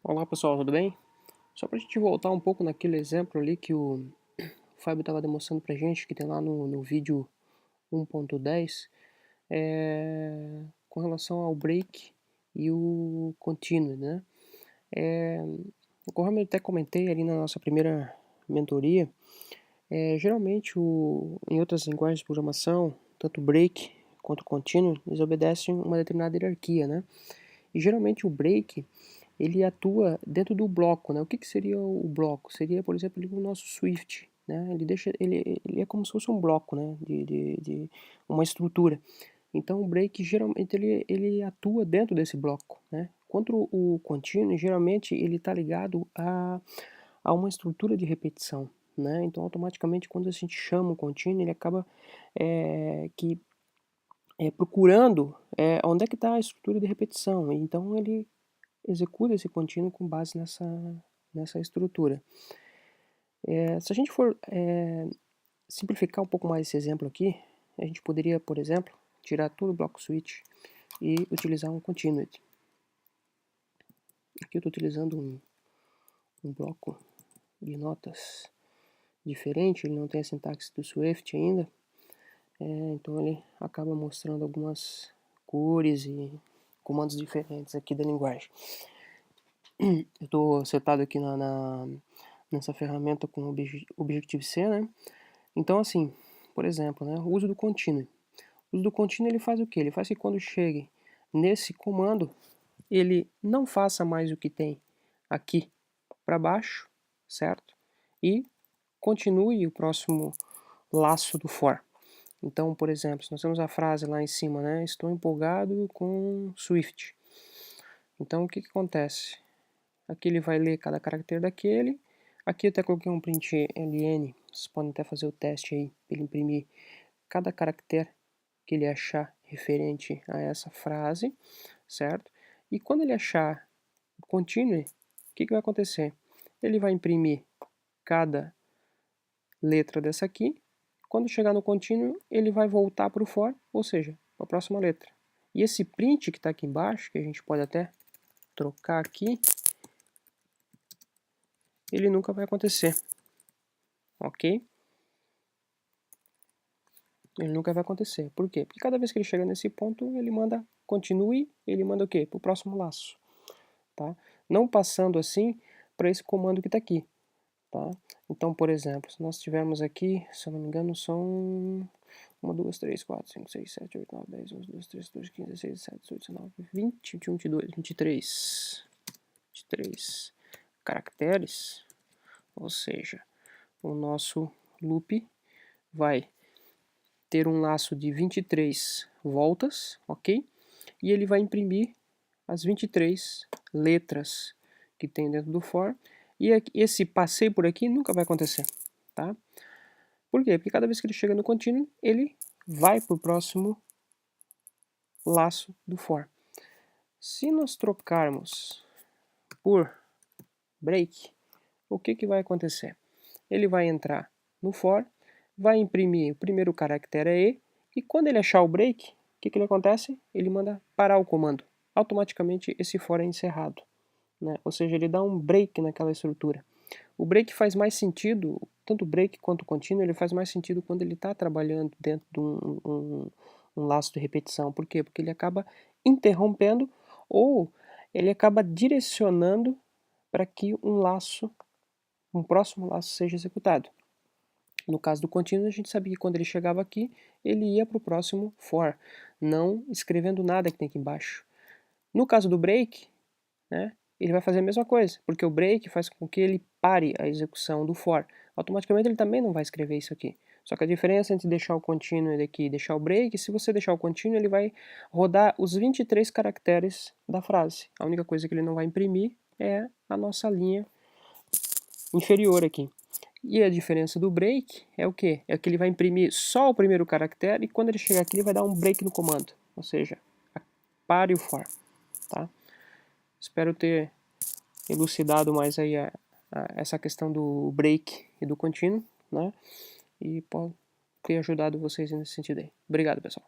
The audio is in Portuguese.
Olá pessoal, tudo bem? Só para a gente voltar um pouco naquele exemplo ali que o Fábio estava demonstrando para gente, que tem lá no vídeo 1.10, com relação ao break e o continue, né? É, Conforme eu até comentei ali na nossa primeira mentoria, geralmente em outras linguagens de programação, tanto break quanto continue, eles obedecem uma determinada hierarquia, né? E geralmente o break ele atua dentro do bloco, né? O que seria o bloco? Seria, por exemplo, o nosso Swift, né? Ele é como se fosse um bloco, né? De uma estrutura. Então o break geralmente ele atua dentro desse bloco, né? Enquanto o continue, geralmente ele está ligado a uma estrutura de repetição, né? Então automaticamente quando a gente chama o continue, ele acaba procurando onde é que está a estrutura de repetição. Então ele executa esse contínuo com base nessa estrutura. Se a gente for simplificar um pouco mais esse exemplo aqui, a gente poderia, por exemplo, tirar todo o bloco switch e utilizar um continuity. Aqui eu estou utilizando um bloco de notas diferente, ele não tem a sintaxe do Swift ainda, então ele acaba mostrando algumas cores e comandos diferentes aqui da linguagem. Eu estou setado aqui nessa ferramenta com Objective-C, né? Então, assim, por exemplo, né, o uso do continue. O uso do continue ele faz o quê? Ele faz que quando chegue nesse comando, ele não faça mais o que tem aqui para baixo, certo? E continue o próximo laço do for. Então, por exemplo, se nós temos a frase lá em cima, né? Estou empolgado com Swift. Então, o que acontece? Aqui ele vai ler cada caractere daquele. Aqui eu até coloquei um print ln. Vocês podem até fazer o teste aí, para ele imprimir cada caractere que ele achar referente a essa frase, certo? E quando ele achar continue, o que vai acontecer? Ele vai imprimir cada letra dessa aqui. Quando chegar no continue, ele vai voltar para o for, ou seja, para a próxima letra. E esse print que está aqui embaixo, que a gente pode até trocar aqui, ele nunca vai acontecer, ok? Ele nunca vai acontecer. Por quê? Porque cada vez que ele chega nesse ponto, ele manda continue, ele manda o quê? Para o próximo laço, tá? Não passando assim para esse comando que está aqui, tá? Então, por exemplo, se nós tivermos aqui, se eu não me engano, são 1, 2, 3, 4, 5, 6, 7, 8, 9, 10, 11, 12, 13, 14, 15, 16, 17, 18, 19, 20, 21, 22, 23 caracteres, ou seja, o nosso loop vai ter um laço de 23 voltas, ok? E ele vai imprimir as 23 letras que tem dentro do for, e esse passeio por aqui nunca vai acontecer, tá? Por quê? Porque cada vez que ele chega no contínuo, ele vai para o próximo laço do for. Se nós trocarmos por break, o que vai acontecer? Ele vai entrar no for, vai imprimir o primeiro caractere e quando ele achar o break, o que ele acontece? Ele manda parar o comando. Automaticamente esse for é encerrado, né? Ou seja, ele dá um break naquela estrutura. O break faz mais sentido, tanto o break quanto o contínuo, ele faz mais sentido quando ele está trabalhando dentro de um laço de repetição. Por quê? Porque ele acaba interrompendo ou ele acaba direcionando para que um próximo laço seja executado. No caso do contínuo, a gente sabia que quando ele chegava aqui, ele ia para o próximo for, não escrevendo nada que tem aqui embaixo. No caso do break, né, ele vai fazer a mesma coisa, porque o break faz com que ele pare a execução do for. Automaticamente ele também não vai escrever isso aqui. Só que a diferença entre deixar o contínuo daqui e deixar o break, se você deixar o contínuo, ele vai rodar os 23 caracteres da frase. A única coisa que ele não vai imprimir é a nossa linha inferior aqui. E a diferença do break é o quê? É que ele vai imprimir só o primeiro caractere e quando ele chegar aqui ele vai dar um break no comando. Ou seja, pare o for. Tá? Espero ter elucidado mais aí essa questão do break e do contínuo, né? E pode ter ajudado vocês nesse sentido aí. Obrigado, pessoal.